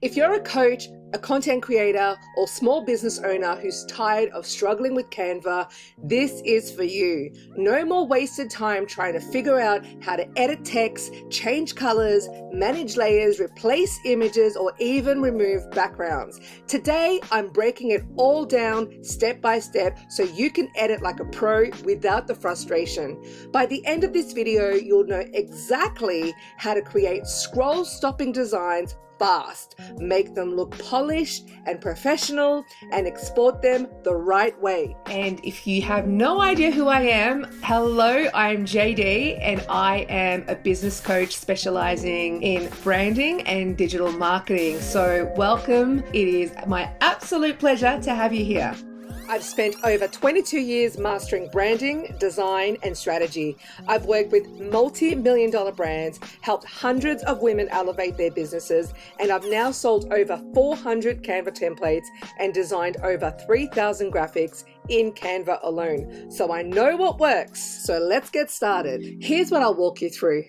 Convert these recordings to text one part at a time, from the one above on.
If you're a coach, a content creator, or small business owner who's tired of struggling with Canva, this is for you. No more wasted time trying to figure out how to edit text, change colors, manage layers, replace images, or even remove backgrounds. Today, I'm breaking it all down step by step so you can edit like a pro without the frustration. By the end of this video, you'll know exactly how to create scroll-stopping designs fast, make them look polished and professional, and export them the right way. And if you have no idea who I am, hello, I'm JD and I am a business coach specializing in branding and digital marketing. So welcome. It is my absolute pleasure to have you here. I've spent over 22 years mastering branding, design, and strategy. I've worked with multi-million-dollar brands, helped hundreds of women elevate their businesses, and I've now sold over 400 Canva templates and designed over 3,000 graphics in Canva alone. So I know what works. So let's get started. Here's what I'll walk you through.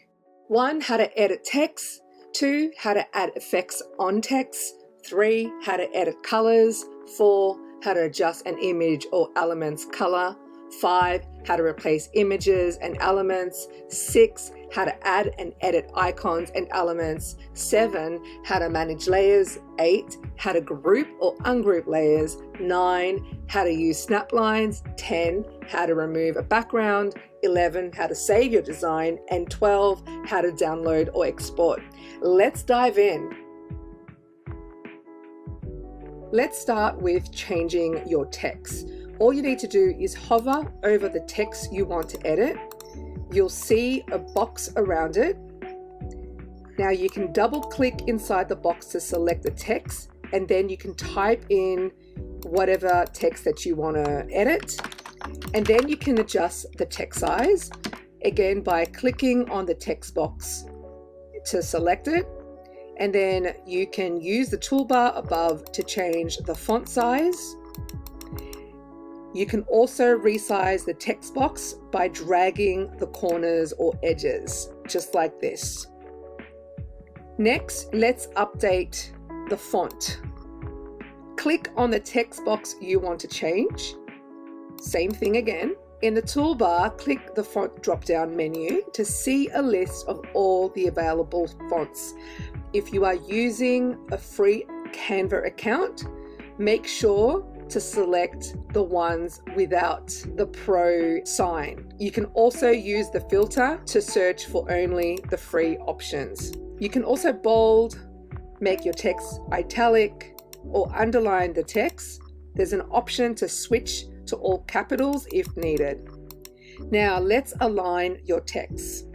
1, how to edit text. 2, how to add effects on text. 3, how to edit colors. 4, how to adjust an image or element's color. 5, how to replace images and elements. 6, how to add and edit icons and elements. 7, how to manage layers. 8, how to group or ungroup layers. 9, how to use snap lines. 10, how to remove a background. 11, how to save your design. And 12, how to download or export. Let's dive in. Let's start with changing your text. All you need to do is hover over the text you want to edit. You'll see a box around it. Now you can double click inside the box to select the text, and then you can type in whatever text that you want to edit. And then you can adjust the text size, again by clicking on the text box to select it. And then you can use the toolbar above to change the font size. You can also resize the text box by dragging the corners or edges, just like this. Next, let's update the font. Click on the text box you want to change. Same thing again. In the toolbar, click the font drop-down menu to see a list of all the available fonts. If you are using a free Canva account, make sure to select the ones without the pro sign. You can also use the filter to search for only the free options. You can also bold, make your text italic, or underline the text. There's an option to switch to all capitals if needed. Now let's align your text.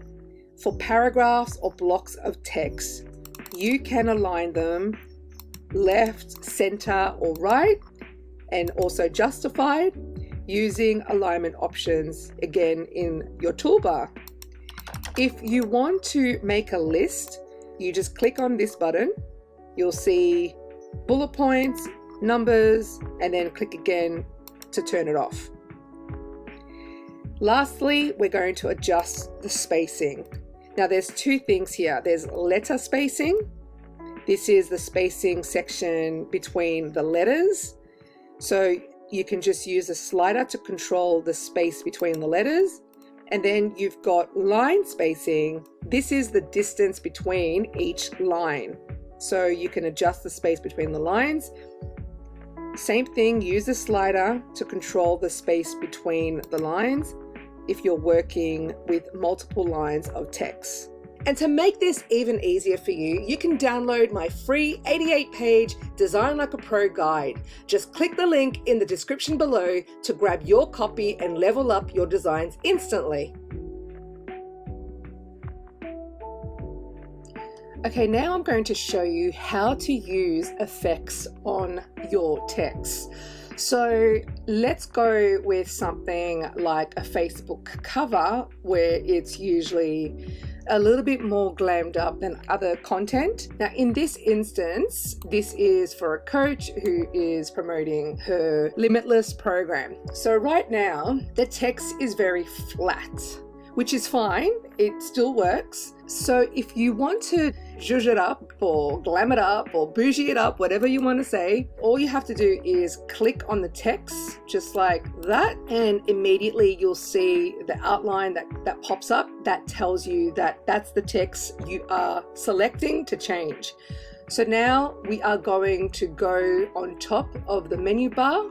For paragraphs or blocks of text, you can align them left, center, or right, and also justified using alignment options again in your toolbar. If you want to make a list, you just click on this button. You'll see bullet points, numbers, and then click again to turn it off. Lastly, we're going to adjust the spacing. Now there's 2 things here. There's letter spacing. This is the spacing section between the letters. So you can just use a slider to control the space between the letters. And then you've got line spacing. This is the distance between each line. So you can adjust the space between the lines. Same thing, use the slider to control the space between the lines if you're working with multiple lines of text. And to make this even easier for you, you can download my free 88-page Design Like a Pro guide. Just click the link in the description below to grab your copy and level up your designs instantly. Okay, now I'm going to show you how to use effects on your text. So let's go with something like a Facebook cover where it's usually a little bit more glammed up than other content. Now in this instance, this is for a coach who is promoting her Limitless program. So right now, the text is very flat, which is fine. It still works. So if you want to zhuzh it up or glam it up or bougie it up, whatever you want to say, all you have to do is click on the text just like that, and immediately you'll see the outline that pops up that tells you that that's the text you are selecting to change. So now we are going to go on top of the menu bar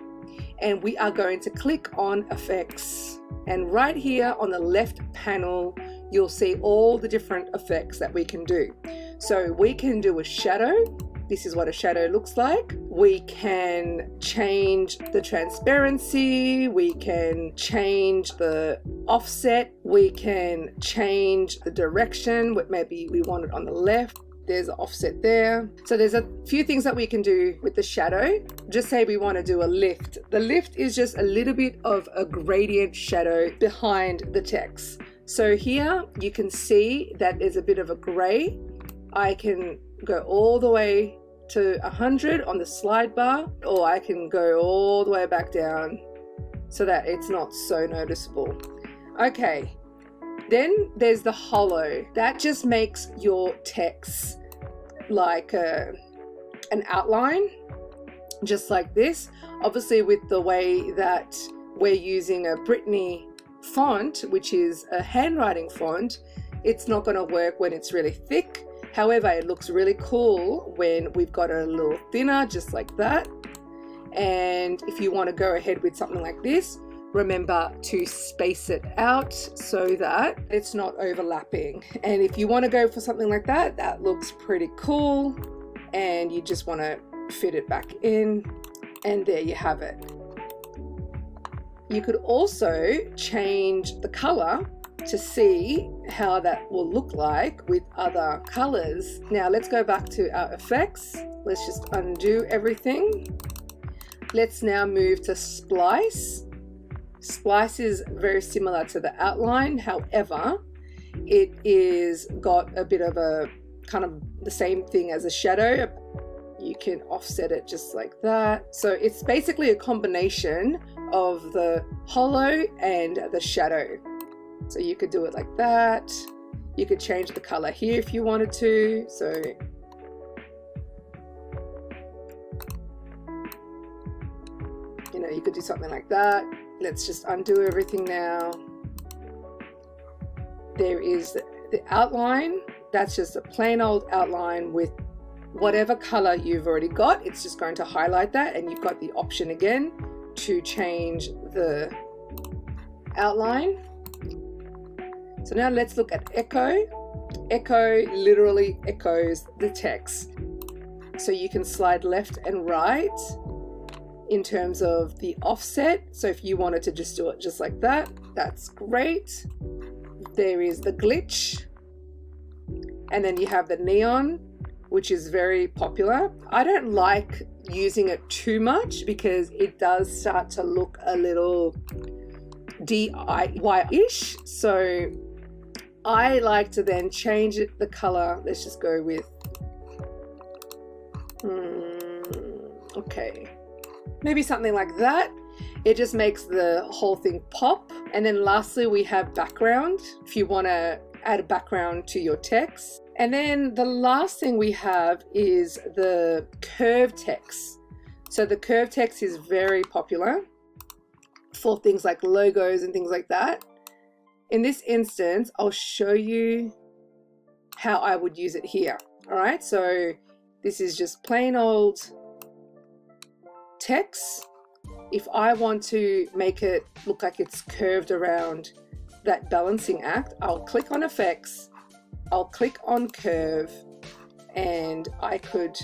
and we are going to click on effects. And right here on the left panel, you'll see all the different effects that we can do. So we can do a shadow. This is what a shadow looks like. We can change the transparency. We can change the offset. We can change the direction. Maybe we want it on the left. There's an offset there. So there's a few things that we can do with the shadow. Just say we want to do a lift. The lift is just a little bit of a gradient shadow behind the text. So here you can see that there's a bit of a gray. I can go all the way to 100 on the slide bar, or I can go all the way back down so that it's not so noticeable. Okay. Then there's the hollow. That just makes your text like an outline, just like this. Obviously with the way that we're using a Brittany font, which is a handwriting font, it's not going to work when it's really thick. However, it looks really cool when we've got it a little thinner, just like that. And if you want to go ahead with something like this, remember to space it out so that it's not overlapping. And if you want to go for something like that, that looks pretty cool, and you just want to fit it back in, and there you have it. You could also change the color to see how that will look like with other colors. Now let's go back to our effects. Let's just undo everything. Let's now move to splice. Splice is very similar to the outline, however, it is got a bit of a kind of the same thing as a shadow. You can offset it just like that. So it's basically a combination of the hollow and the shadow. So you could do it like that. You could change the color here if you wanted to. So you could do something like that. Let's just undo everything now. There is the outline. That's just a plain old outline with whatever color you've already got. It's just going to highlight that, and you've got the option again to change the outline. So now let's look at echo. Echo literally echoes the text. So you can slide left and right in terms of the offset. So if you wanted to just do it just like that, that's great. There is the glitch, and then you have the neon, which is very popular. I don't like using it too much because it does start to look a little DIY-ish. So I like to then change it, the color. Let's just go with okay, maybe something like that. It just makes the whole thing pop. And then lastly, we have background, if you want to add a background to your text. And then the last thing we have is the curved text. So the curved text is very popular for things like logos and things like that. In this instance, I'll show you how I would use it here. All right, so this is just plain old text. If I want to make it look like it's curved around that balancing act, I'll click on effects, I'll click on curve, and I could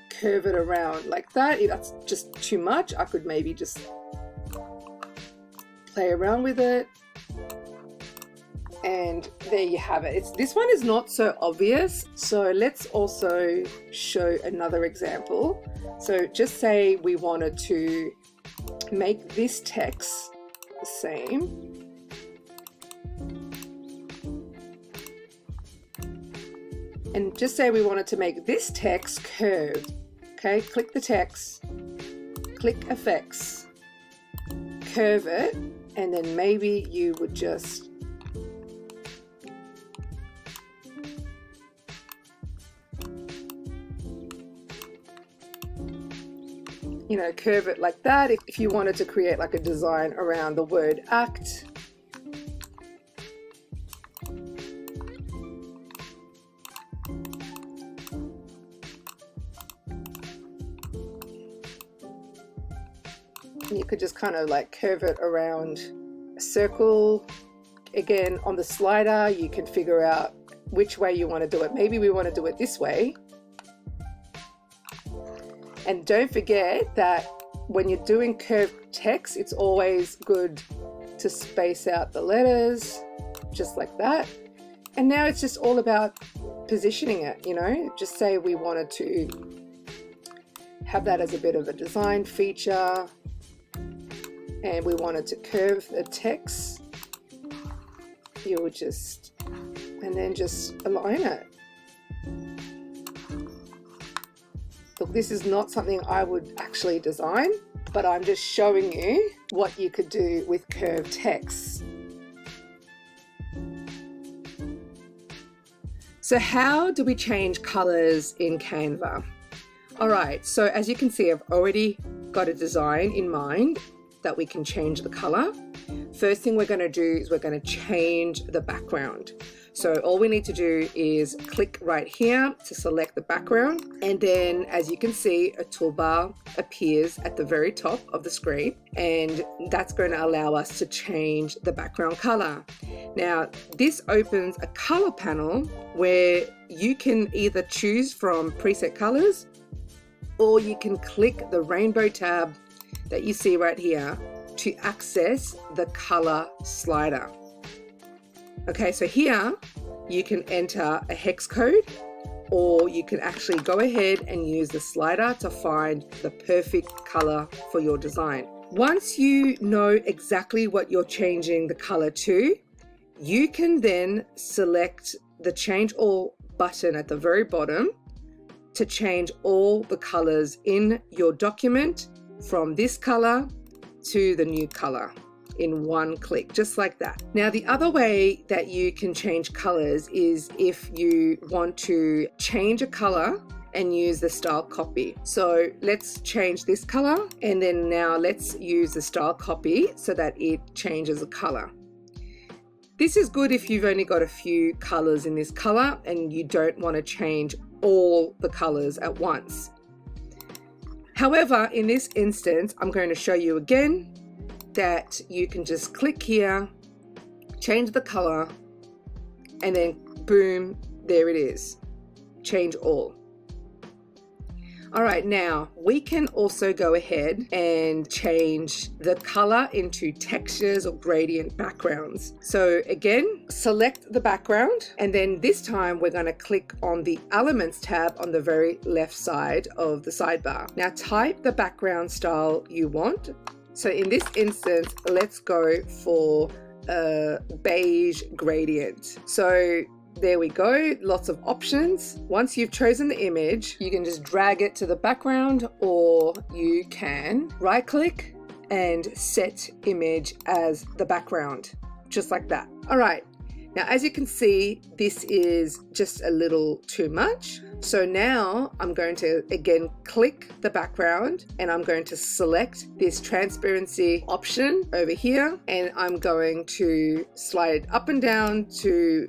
curve it around like that. If that's just too much, I could maybe just play around with it. And there you have it. This one is not so obvious. So let's also show another example. So just say we wanted to make this text the same. And just say we wanted to make this text curved. Okay, click the text, click effects, curve it, and then maybe you would just you know, curve it like that. If you wanted to create like a design around the word act. You could just kind of like curve it around a circle. Again, on the slider, you can figure out which way you want to do it. Maybe we want to do it this way. And don't forget that when you're doing curved text, it's always good to space out the letters, just like that. And now it's just all about positioning it, you know, just say we wanted to have that as a bit of a design feature. And we wanted to curve the text, you would just, and then just align it. Look, this is not something I would actually design, but I'm just showing you what you could do with curved text. So how do we change colors in Canva? All right, so as you can see, I've already got a design in mind that we can change the color. First thing we're going to do is we're going to change the background. So all we need to do is click right here to select the background, and then as you can see, a toolbar appears at the very top of the screen, and that's going to allow us to change the background color. Now this opens a color panel where you can either choose from preset colors, or you can click the rainbow tab that you see right here to access the color slider. Okay, so here you can enter a hex code, or you can actually go ahead and use the slider to find the perfect color for your design. Once you know exactly what you're changing the color to, you can then select the change all button at the very bottom to change all the colors in your document from this color to the new color in one click, just like that. Now, the other way that you can change colors is if you want to change a color and use the style copy. So let's change this color, and then now let's use the style copy so that it changes the color. This is good if you've only got a few colors in this color and you don't want to change all the colors at once. However, in this instance, I'm going to show you again that you can just click here, change the color, and then boom, there it is. Change all. All right, now we can also go ahead and change the color into textures or gradient backgrounds. So again, select the background, and then this time we're going to click on the Elements tab on the very left side of the sidebar. Now type the background style you want. So in this instance, let's go for a beige gradient. So there we go, lots of options. Once you've chosen the image, you can just drag it to the background, or you can right click and set image as the background, just like that. All right, now as you can see, this is just a little too much. So now I'm going to again click the background, and I'm going to select this transparency option over here, and I'm going to slide up and down to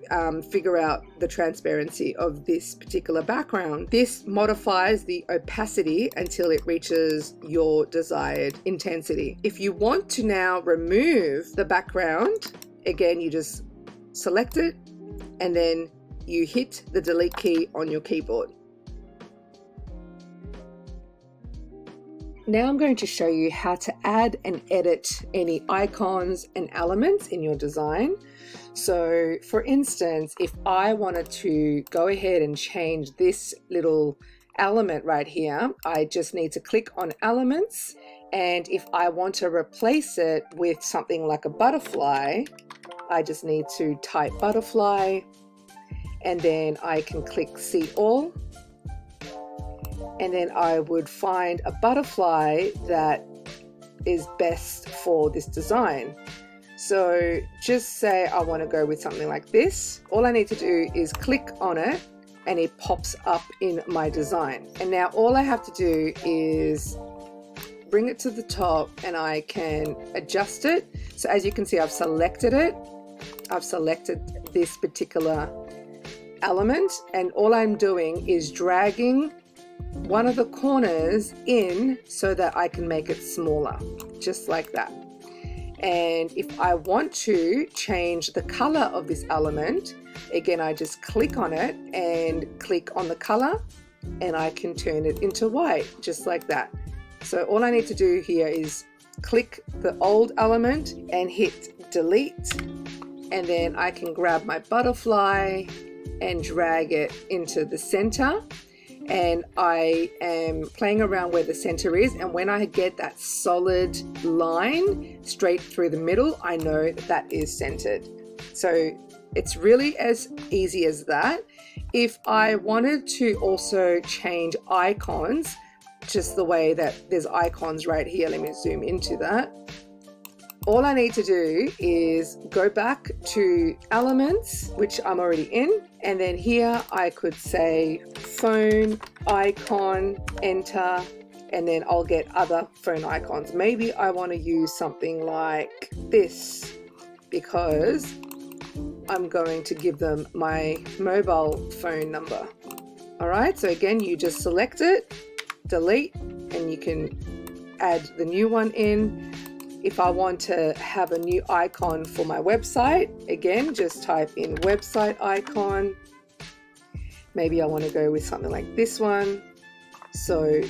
figure out the transparency of this particular background. This modifies the opacity until it reaches your desired intensity. If you want to now remove the background, again, you just select it and then you hit the delete key on your keyboard. Now I'm going to show you how to add and edit any icons and elements in your design. So for instance, if I wanted to go ahead and change this little element right here, I just need to click on Elements, and if I want to replace it with something like a butterfly, I just need to type butterfly, and then I can click See All, and then I would find a butterfly that is best for this design. So just say I want to go with something like this. All I need to do is click on it and it pops up in my design. And now all I have to do is bring it to the top and I can adjust it. So as you can see, I've selected it. I've selected this particular element, and all I'm doing is dragging one of the corners in so that I can make it smaller, just like that. And if I want to change the color of this element, again, I just click on it and click on the color, and I can turn it into white, just like that. So all I need to do here is click the old element and hit delete, and then I can grab my butterfly and drag it into the center. And I am playing around where the center is, and when I get that solid line straight through the middle, I know that is centered. So it's really as easy as that. If I wanted to also change icons, just the way that there's icons right here, let me zoom into that. All I need to do is go back to elements, which I'm already in, and then here I could say phone icon, enter, and then I'll get other phone icons. Maybe I want to use something like this because I'm going to give them my mobile phone number. All right, so again, you just select it, delete, and you can add the new one in. If I want to have a new icon for my website, again, just type in website icon. Maybe I want to go with something like this one. So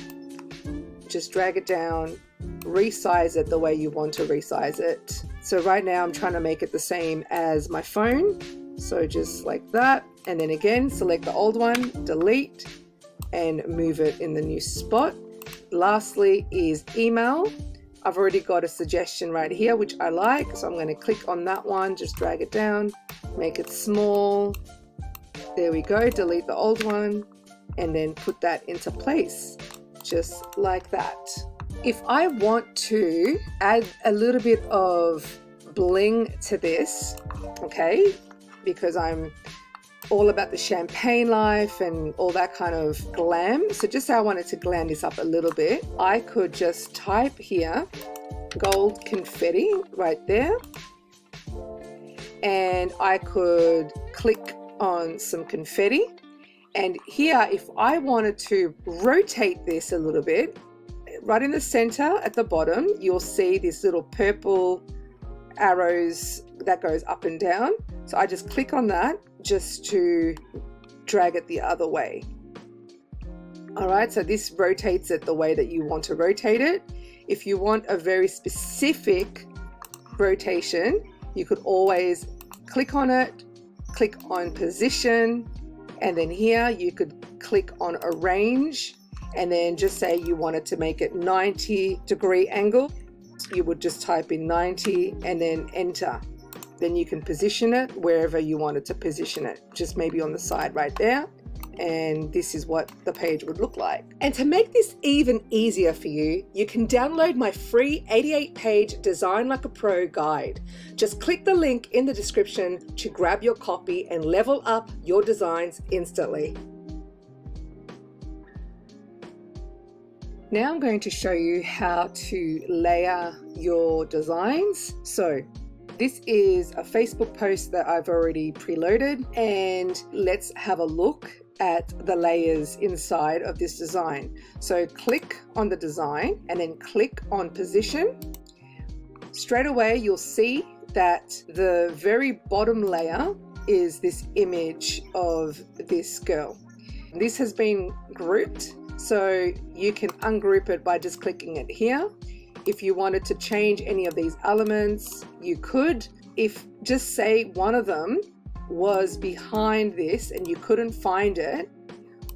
just drag it down, resize it the way you want to resize it. So right now I'm trying to make it the same as my phone. So just like that. And then again, select the old one, delete, and move it in the new spot. Lastly is email. I've already got a suggestion right here, which I like. So I'm going to click on that one, just drag it down, make it small. There we go, delete the old one, and then put that into place, just like that. If I want to add a little bit of bling to this, okay, because I'm all about the champagne life and all that kind of glam. So just say I wanted to glam this up a little bit, I could just type here, gold confetti right there. And I could click on some confetti. And here, if I wanted to rotate this a little bit, right in the center at the bottom, you'll see this little purple arrows that goes up and down. So I just click on that just to drag it the other way. All right, so this rotates it the way that you want to rotate it. If you want a very specific rotation, you could always click on it, click on position, and then here you could click on arrange, and then just say you wanted to make it 90-degree angle. You would just type in 90 and then enter. Then you can position it wherever you wanted to position it, just maybe on the side right there. And this is what the page would look like. And to make this even easier for you, you can download my free 88-page Design Like a Pro guide. Just click the link in the description to grab your copy and level up your designs instantly. Now I'm going to show you how to layer your designs. So this is a Facebook post that I've already preloaded, and let's have a look at the layers inside of this design. So click on the design and then click on position. Straight away you'll see that the very bottom layer is this image of this girl. This has been grouped, so you can ungroup it by just clicking it here. If you wanted to change any of these elements, you could. If just say one of them was behind this and you couldn't find it,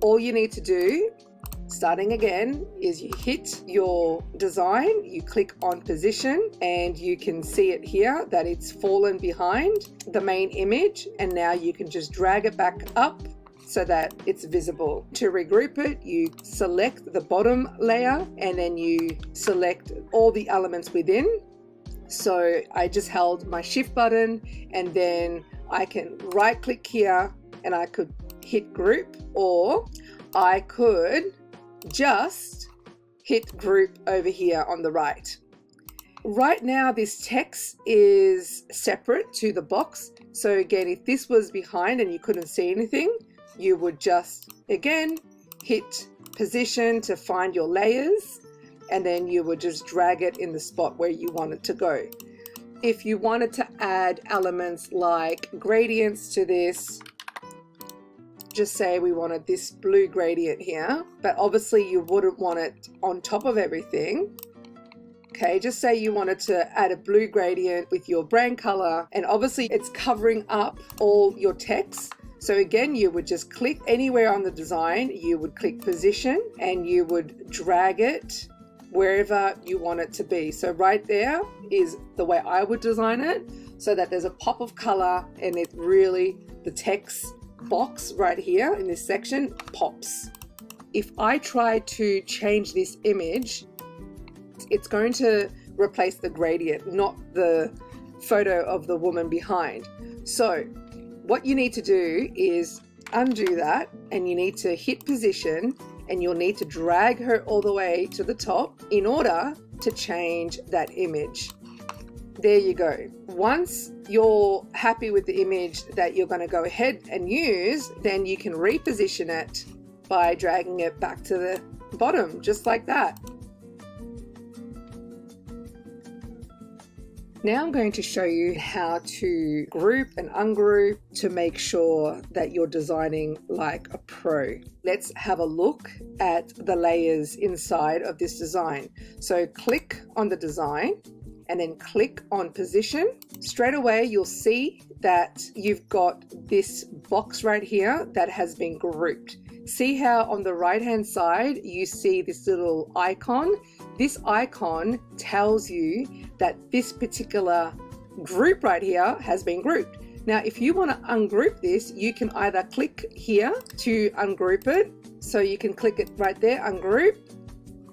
all you need to do, starting again, is you hit your design, you click on position, and you can see it here that it's fallen behind the main image, and now you can just drag it back up so that it's visible. To regroup it, you select the bottom layer and then you select all the elements within. So I just held my shift button, and then I can right click here and I could hit group, or I could just hit group over here on the right. Right now, this text is separate to the box. So again, if this was behind and you couldn't see anything, you would just, again, hit position to find your layers, and then you would just drag it in the spot where you want it to go. If you wanted to add elements like gradients to this, just say we wanted this blue gradient here, but obviously you wouldn't want it on top of everything. Okay, just say you wanted to add a blue gradient with your brand color, and obviously it's covering up all your text. So again, you would just click anywhere on the design, you would click position, and you would drag it wherever you want it to be. So right there is the way I would design it, so that there's a pop of color and it really, the text box right here in this section pops. If I try to change this image, it's going to replace the gradient, not the photo of the woman behind. So what you need to do is undo that, and you need to hit position, and you'll need to drag her all the way to the top in order to change that image. There you go. Once you're happy with the image that you're going to go ahead and use, then you can reposition it by dragging it back to the bottom, just like that. Now I'm going to show you how to group and ungroup to make sure that you're designing like a pro. Let's have a look at the layers inside of this design. So click on the design and then click on position. Straight away, you'll see that you've got this box right here that has been grouped. See how on the right-hand side, you see this little icon? This icon tells you that this particular group right here has been grouped. Now, if you want to ungroup this, you can either click here to ungroup it. So you can click it right there, ungroup,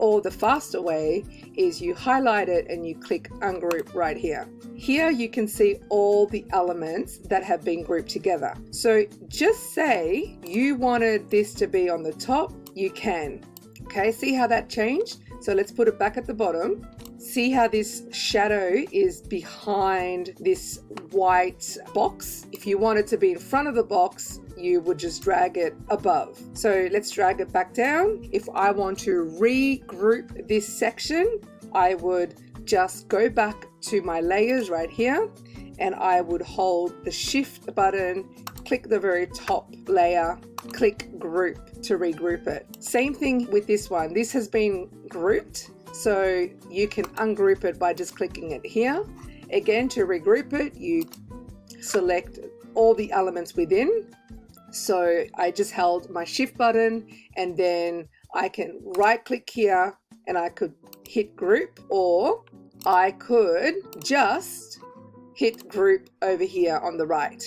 or the faster way is you highlight it and you click ungroup right here. Here you can see all the elements that have been grouped together. So just say you wanted this to be on the top, you can. Okay, see how that changed? So let's put it back at the bottom. See how this shadow is behind this white box? If you want it to be in front of the box, you would just drag it above. So let's drag it back down. If I want to regroup this section, I would just go back to my layers right here, and I would hold the shift button, click the very top layer, click group to regroup it. Same thing with this one. This has been grouped, so you can ungroup it by just clicking it here. Again, to regroup it, you select all the elements within. So I just held my shift button, and then I can right click here and I could hit group, or I could just hit group over here on the right.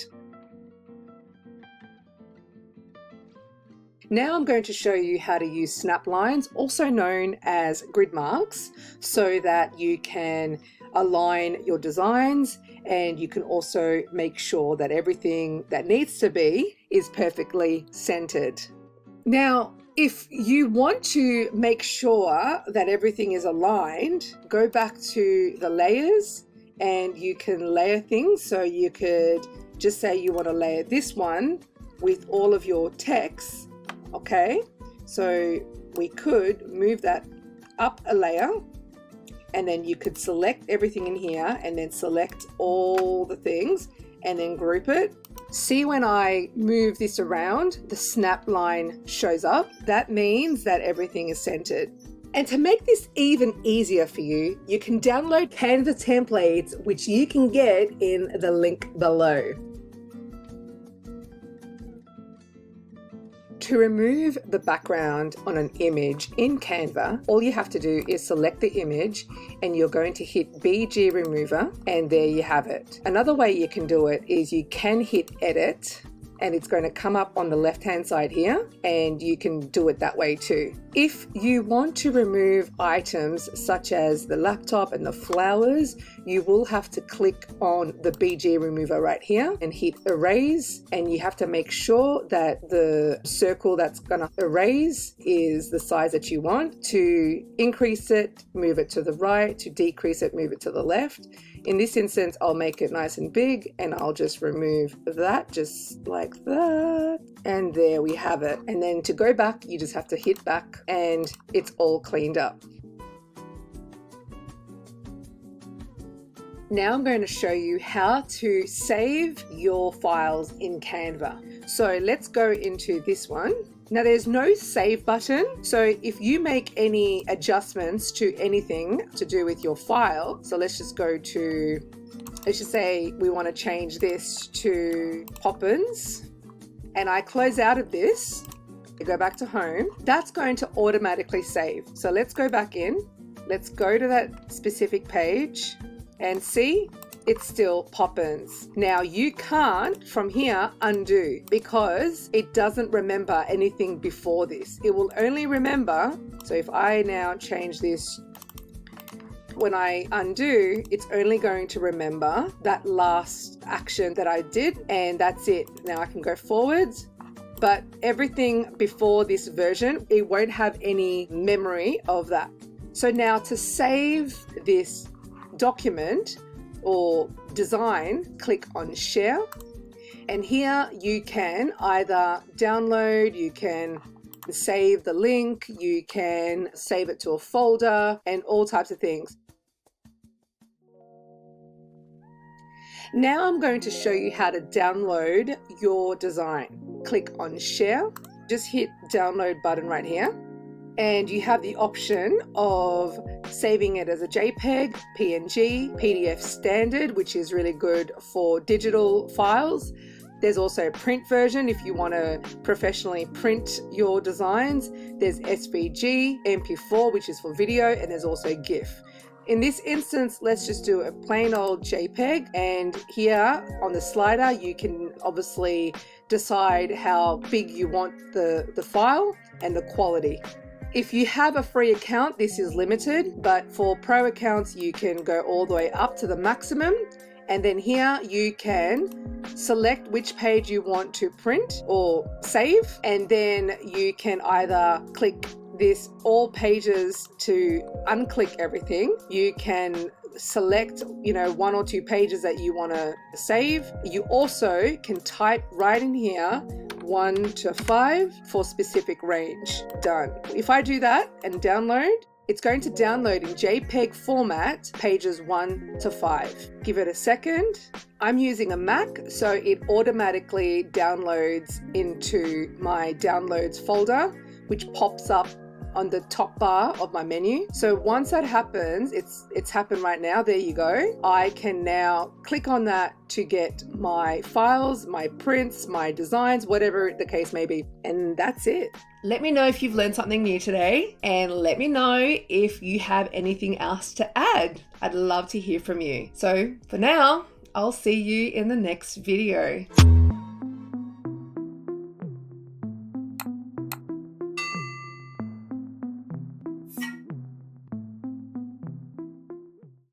Now I'm going to show you how to use snap lines, also known as grid marks, so that you can align your designs, and you can also make sure that everything that needs to be is perfectly centered. Now, if you want to make sure that everything is aligned, go back to the layers and you can layer things. So you could just say you want to layer this one with all of your text. Okay, so we could move that up a layer, and then you could select everything in here and then select all the things and then group it. See, when I move this around, the snap line shows up. That means that everything is centered. And to make this even easier for you, you can download Canva Templates, which you can get in the link below. To remove the background on an image in Canva, all you have to do is select the image and you're going to hit BG Remover, and there you have it. Another way you can do it is you can hit Edit and it's going to come up on the left hand side here, and you can do it that way too. If you want to remove items such as the laptop and the flowers, you will have to click on the BG remover right here and hit erase, and you have to make sure that the circle that's going to erase is the size that you want. To increase it, move it to the right. To decrease it, move it to the left. In this instance, I'll make it nice and big, and I'll just remove that just like that. And there we have it. And then to go back, you just have to hit back and it's all cleaned up. Now I'm going to show you how to save your files in Canva. So let's go into this one. Now there's no save button, so if you make any adjustments to anything to do with your file, so let's just say we want to change this to Poppins, and I close out of this, I go back to home, that's going to automatically save. So let's go back in, let's go to that specific page and see, it's still Poppins. Now you can't from here undo because it doesn't remember anything before this. It will only remember, so if I now change this, when I undo, it's only going to remember that last action that I did, and that's it. Now I can go forwards, but everything before this version, it won't have any memory of that. So now to save this document or design, click on share, and here you can either download, you can save the link, you can save it to a folder, and all types of things. Now I'm going to show you how to download your design. Click on share, just hit download button right here, and you have the option of saving it as a JPEG, PNG, PDF standard, which is really good for digital files. There's also a print version if you want to professionally print your designs. There's SVG, MP4, which is for video, and there's also GIF. In this instance, let's just do a plain old JPEG, and here on the slider you can obviously decide how big you want the file and the quality. If you have a free account, this is limited, but for pro accounts you can go all the way up to the maximum, and then here you can select which page you want to print or save, and then you can either click this all pages to unclick everything. You can select, one or two pages that you want to save. You also can type right in here 1 to 5 for specific range. Done. If I do that and download, it's going to download in JPEG format pages 1 to 5. Give it a second. I'm using a Mac, so it automatically downloads into my downloads folder, which pops up on the top bar of my menu. So once that happens, it's happened right now, there you go. I can now click on that to get my files, my prints, my designs, whatever the case may be. And that's it. Let me know if you've learned something new today, and let me know if you have anything else to add. I'd love to hear from you. So for now, I'll see you in the next video.